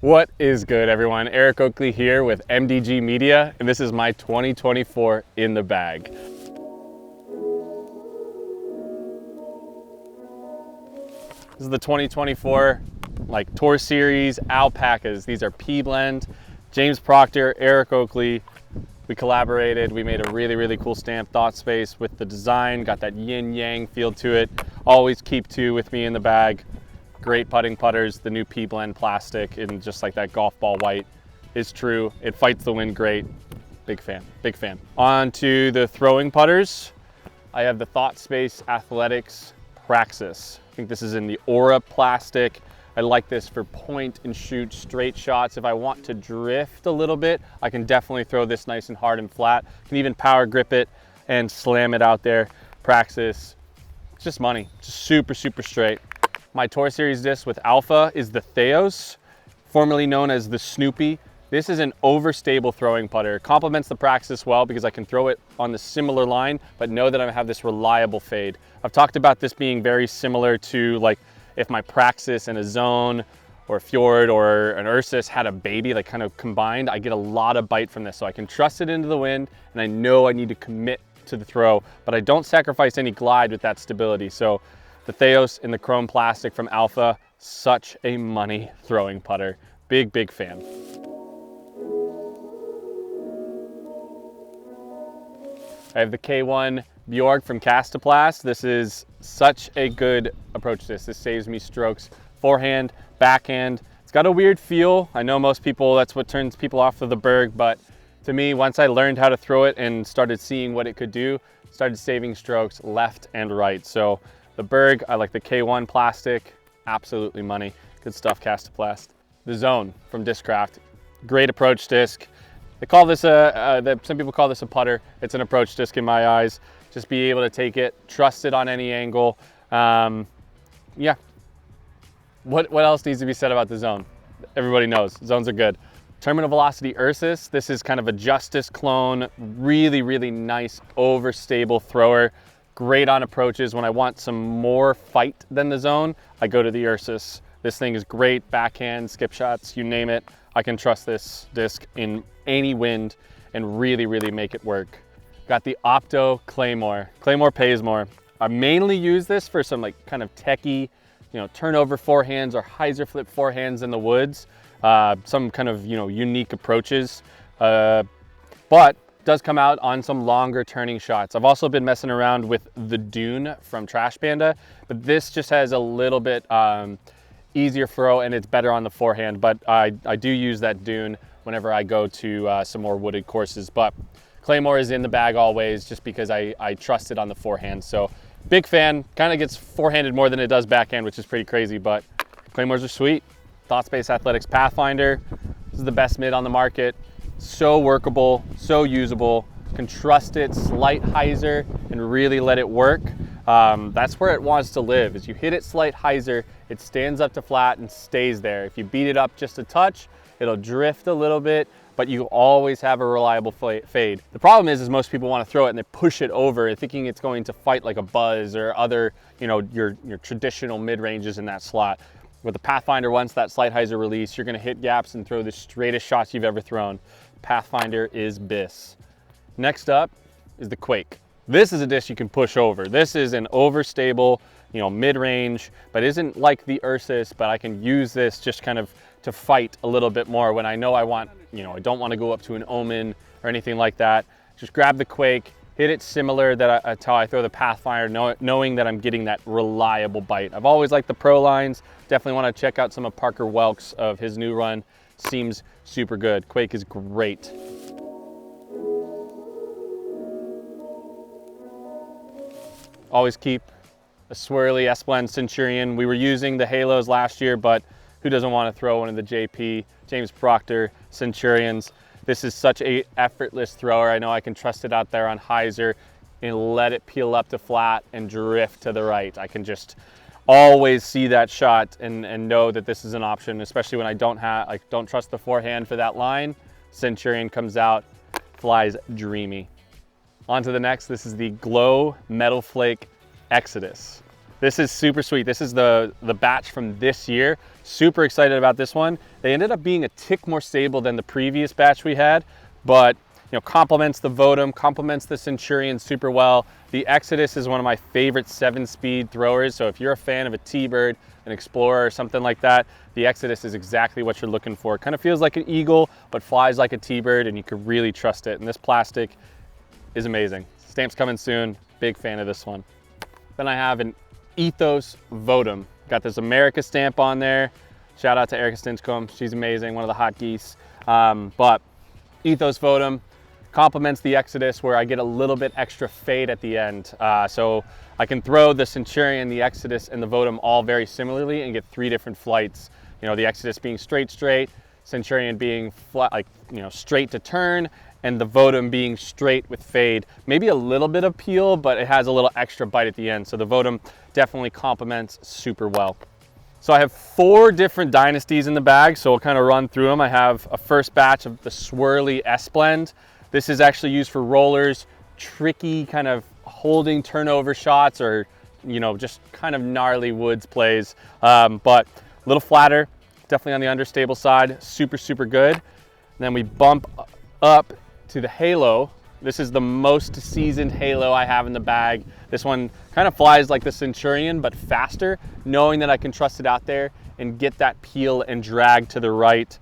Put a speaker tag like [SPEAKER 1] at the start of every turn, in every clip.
[SPEAKER 1] What is good, everyone? Eric Oakley here with MDG Media, and this is my 2024 in the bag. This is the 2024 Tour Series Alpacas. These are P-Blend. James Proctor, Eric Oakley. We collaborated. We made a really cool stamp, thought space with the design. Got that yin-yang feel to it. Always keep two with me in the bag. Great putting putters. The new P-Blend plastic in just like that golf ball white is true. It fights the wind great. Big fan, big fan. On to the throwing putters. I have the Thought Space Athletics Praxis. I think this is in the Aura plastic. I like this for point and shoot straight shots. If I want to drift a little bit, I can definitely throw this nice and hard and flat. Can even power grip it and slam it out there. Praxis, it's just money, just super straight. My Tour Series disc with Alpha is the Theos, formerly known as the Snoopy. This is an overstable throwing putter. It complements the Praxis well because I can throw it on the similar line, but know that I have this reliable fade. I've talked about this being very similar to if my Praxis and a Zone or a Fjord or an Ursus had a baby, kind of combined, I get a lot of bite from this. So I can trust it into the wind, and I know I need to commit to the throw, but I don't sacrifice any glide with that stability. So the Theos in the chrome plastic from Alpha, such a money throwing putter. Big fan. I have the K1 Bjorg from Castoplast. This is such a good approach to this. This saves me strokes, forehand, backhand. It's got a weird feel. I know most people, that's what turns people off of the Berg, but to me, once I learned how to throw it and started seeing what it could do, started saving strokes left and right. So the Berg, I like the K1 plastic, absolutely money. Good stuff, Castoplast. The Zone from Discraft, great approach disc. They call this some people call this a putter. It's an approach disc in my eyes. Just be able to take it, trust it on any angle. Yeah. What else needs to be said about the Zone? Everybody knows, Zones are good. Terminal Velocity Ursus, this is kind of a Justice clone, really nice overstable thrower. Great on approaches. When I want some more fight than the Zone, I go to the Ursus. This thing is great, backhand, skip shots, you name it. I can trust this disc in any wind and really make it work. Got the Opto Claymore. Claymore pays more. I mainly use this for some kind of techie, turnover forehands or hyzer flip forehands in the woods. Some kind of, unique approaches. But does come out on some longer turning shots. I've also been messing around with the Dune from Trash Panda, but this just has a little bit easier throw and it's better on the forehand, but I do use that Dune whenever I go to some more wooded courses. But Claymore is in the bag always just because I trust it on the forehand. So big fan, kind of gets forehanded more than it does backhand, which is pretty crazy, but Claymores are sweet. Thought Space Athletics Pathfinder, this is the best mid on the market. So workable, so usable, can trust it, slight hyzer, and really let it work. That's where it wants to live. As you hit it slight hyzer, it stands up to flat and stays there. If you beat it up just a touch, it'll drift a little bit, but you always have a reliable fade. The problem is most people want to throw it and they push it over thinking it's going to fight like a Buzz or other, your traditional mid-ranges in that slot. With the Pathfinder, once that slight hyzer release, you're gonna hit gaps and throw the straightest shots you've ever thrown. Pathfinder is BIS. Next up is the Quake. This is a disc you can push over. This is an overstable, mid-range, but isn't like the Ursus, but I can use this just kind of to fight a little bit more when I know I want, I don't want to go up to an Omen or anything like that. Just grab the Quake, hit it similar that's how I throw the Pathfinder, knowing that I'm getting that reliable bite. I've always liked the Pro lines. Definitely want to check out some of Parker Welk's of his new run. Seems super good. Quake is great. Always keep a swirly S-Blend Centurion. We were using the Halos last year, but who doesn't want to throw one of the JP, James Proctor Centurions? This is such a effortless thrower. I know I can trust it out there on hyzer and let it peel up to flat and drift to the right. I can just always see that shot and know that this is an option, especially when I don't trust the forehand for that line. Centurion comes out, flies dreamy. On to the next. This is the Glow Metal Flake Exodus. This is super sweet. This is the batch from this year. Super excited about this one. They ended up being a tick more stable than the previous batch we had, but complements the Votum, complements the Centurion super well. The Exodus is one of my favorite 7-speed throwers. So if you're a fan of a T-Bird, an Explorer, or something like that, the Exodus is exactly what you're looking for. It kind of feels like an Eagle, but flies like a T-Bird, and you can really trust it. And this plastic is amazing. Stamp's coming soon. Big fan of this one. Then I have an Ethos Votum. Got this America stamp on there. Shout out to Erica Stinchcomb. She's amazing, one of the hot geese. But Ethos Votum complements the Exodus, where I get a little bit extra fade at the end. So I can throw the Centurion, the Exodus, and the Votum all very similarly and get 3 different flights. The Exodus being straight, Centurion being flat, straight to turn, and the Votum being straight with fade. Maybe a little bit of peel, but it has a little extra bite at the end. So the Votum definitely complements super well. So I have 4 different dynasties in the bag, so we'll kind of run through them. I have a first batch of the Swirly S-Blend. This is actually used for rollers, tricky kind of holding turnover shots, or just kind of gnarly woods plays, but a little flatter, definitely on the understable side. Super good. And then we bump up to the Halo. This is the most seasoned Halo I have in the bag. This one kind of flies like the Centurion, but faster, knowing that I can trust it out there and get that peel and drag to the right.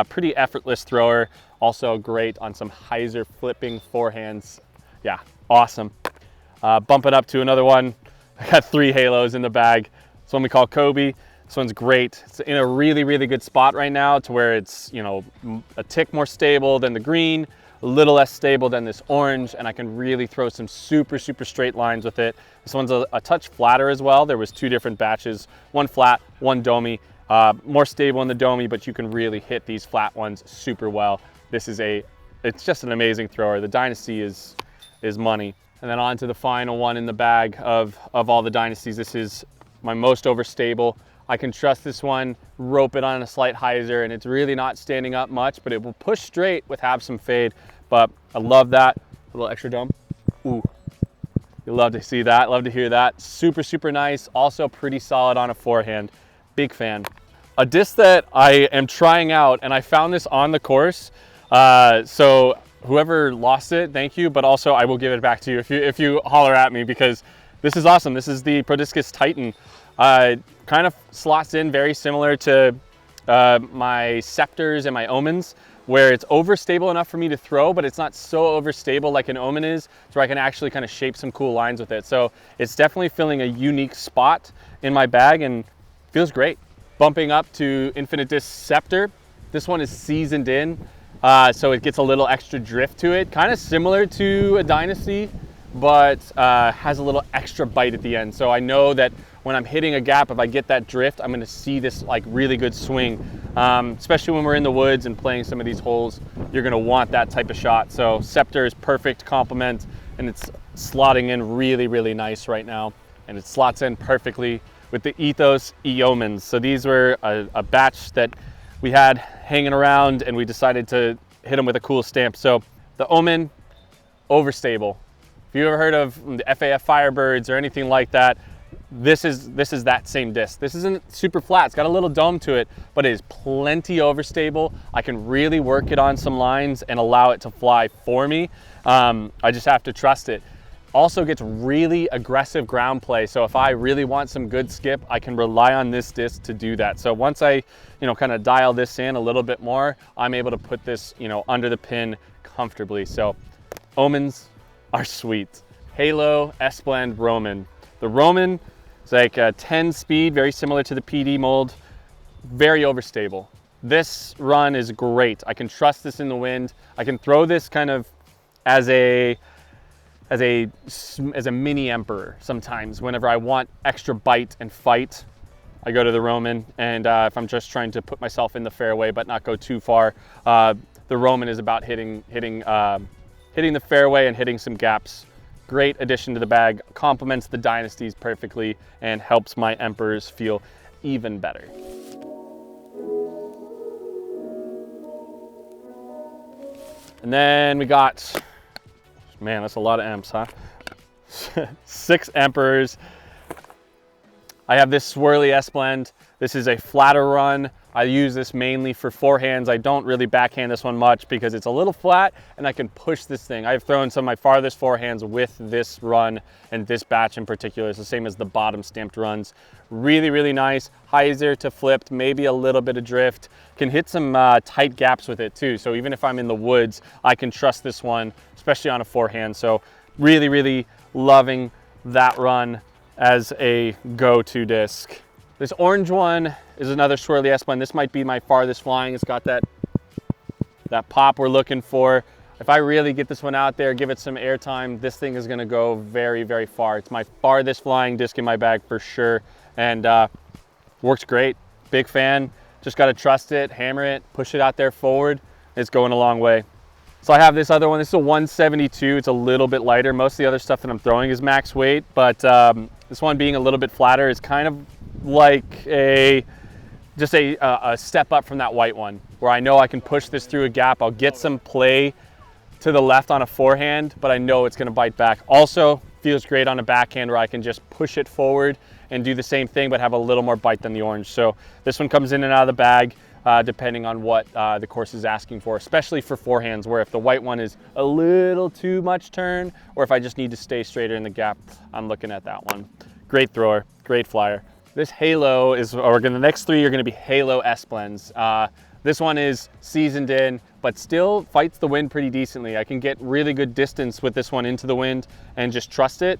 [SPEAKER 1] Pretty effortless thrower. Also great on some hyzer flipping forehands. Yeah, awesome. Bump it up to another one. I got 3 Halos in the bag. This one we call Kobe. This one's great. It's in a really good spot right now, to where it's, a tick more stable than the green, a little less stable than this orange, and I can really throw some super straight lines with it. This one's a touch flatter as well. There was 2 different batches, one flat, one domey. More stable in the domey, but you can really hit these flat ones super well. It's just an amazing thrower. The Dynasty is money. And then on to the final one in the bag of all the Dynasties. This is my most overstable. I can trust this one, rope it on a slight hyzer, and it's really not standing up much, but it will push straight with have some fade. But I love that. A little extra dome. Ooh, you love to see that, love to hear that. Super nice. Also pretty solid on a forehand. Big fan. A disc that I am trying out, and I found this on the course. So whoever lost it, thank you, but also I will give it back to you if you holler at me, because this is awesome. This is the Prodiscus Titan. Kind of slots in very similar to my Scepters and my Omens, where it's overstable enough for me to throw, but it's not so overstable like an Omen is, so I can actually kind of shape some cool lines with it. So it's definitely filling a unique spot in my bag and feels great. Bumping up to Infinite Disc Scepter. This one is seasoned in, so it gets a little extra drift to it. Kind of similar to a Dynasty, but has a little extra bite at the end. So I know that when I'm hitting a gap, if I get that drift, I'm gonna see this like really good swing. Especially when we're in the woods and playing some of these holes, you're gonna want that type of shot. So Scepter is perfect complement, and it's slotting in really nice right now. And it slots in perfectly with the Ethos Eomans. So these were a batch that we had hanging around, and we decided to hit them with a cool stamp. So the Omen, overstable. If you ever heard of the FAF Firebirds or anything like that, this is that same disc. This isn't super flat. It's got a little dome to it, but it is plenty overstable. I can really work it on some lines and allow it to fly for me. I just have to trust it. Also gets really aggressive ground play. So if I really want some good skip, I can rely on this disc to do that. So once I, kind of dial this in a little bit more, I'm able to put this, under the pin comfortably. So Omens are sweet. Halo, S-Blend, Roman. The Roman is like a 10 speed, very similar to the PD mold, very overstable. This run is great. I can trust this in the wind. I can throw this kind of as a mini Emperor sometimes. Whenever I want extra bite and fight, I go to the Roman. And if I'm just trying to put myself in the fairway but not go too far, the Roman is about hitting the fairway and hitting some gaps. Great addition to the bag, complements the Dynasties perfectly, and helps my Emperors feel even better. And then we got, man, that's a lot of Emps, huh? 6 Emperors. I have this swirly S-blend. This is a flatter run. I use this mainly for forehands. I don't really backhand this one much because it's a little flat and I can push this thing. I've thrown some of my farthest forehands with this run and this batch in particular. It's the same as the bottom stamped runs. Really, really nice. Hyzer to flipped, maybe a little bit of drift. Can hit some tight gaps with it too. So even if I'm in the woods, I can trust this one, especially on a forehand. So really, really loving that run as a go-to disc. This orange one is another swirly S-blend. This might be my farthest flying. It's got that pop we're looking for. If I really get this one out there, give it some airtime, this thing is gonna go very, very far. It's my farthest flying disc in my bag for sure, and works great. Big fan. Just gotta trust it, hammer it, push it out there forward. It's going a long way. So I have this other one. This is a 172. It's a little bit lighter. Most of the other stuff that I'm throwing is max weight, but this one being a little bit flatter is kind of like just a step up from that white one, where I know I can push this through a gap. I'll get some play to the left on a forehand, but I know it's gonna bite back. Also feels great on a backhand where I can just push it forward and do the same thing, but have a little more bite than the orange. So this one comes in and out of the bag, depending on what the course is asking for, especially for forehands, where if the white one is a little too much turn, or if I just need to stay straighter in the gap, I'm looking at that one. Great thrower, great flyer. This Halo is, the next three are gonna be Halo S-blends. This one is seasoned in, but still fights the wind pretty decently. I can get really good distance with this one into the wind and just trust it.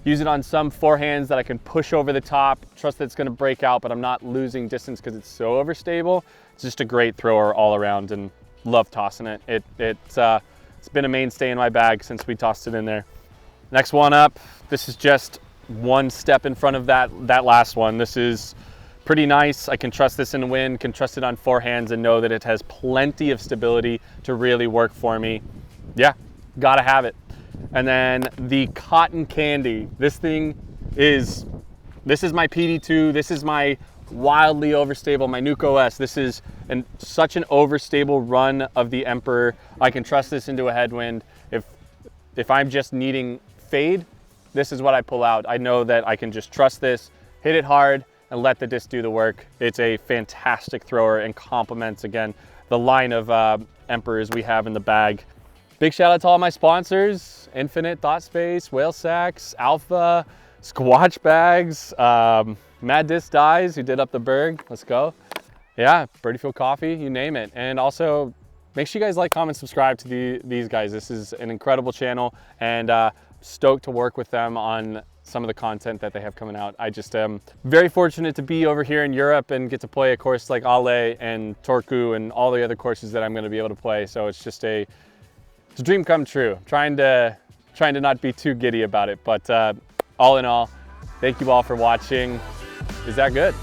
[SPEAKER 1] Use it on some forehands that I can push over the top, trust that it's gonna break out, but I'm not losing distance because it's so overstable. It's just a great thrower all around and love tossing it. It's been a mainstay in my bag since we tossed it in there. Next one up, this is just one step in front of that last one. This is pretty nice. I can trust this in the wind, can trust it on forehands and know that it has plenty of stability to really work for me. Yeah, gotta have it. And then the Cotton Candy. This is my PD2. This is my wildly overstable, my Nuke OS. This is such an overstable run of the Emperor. I can trust this into a headwind. If I'm just needing fade, this is what I pull out. I know that I can just trust this, hit it hard, and let the disc do the work. It's a fantastic thrower and complements, again, the line of Emperors we have in the bag. Big shout out to all my sponsors: Infinite, Thought Space, Whale Sacks, Alpha, Squatch Bags, Mad Disc Dies, who did up the Berg. Let's go. Yeah, Birdiefield Coffee, you name it. And also, make sure you guys like, comment, subscribe to these guys. This is an incredible channel, and stoked to work with them on some of the content that they have coming out. I just am very fortunate to be over here in Europe and get to play a course like Ale and Turku and all the other courses that I'm going to be able to play. So it's just it's a dream come true. Trying to not be too giddy about it, but all in all, thank you all for watching. Is that good?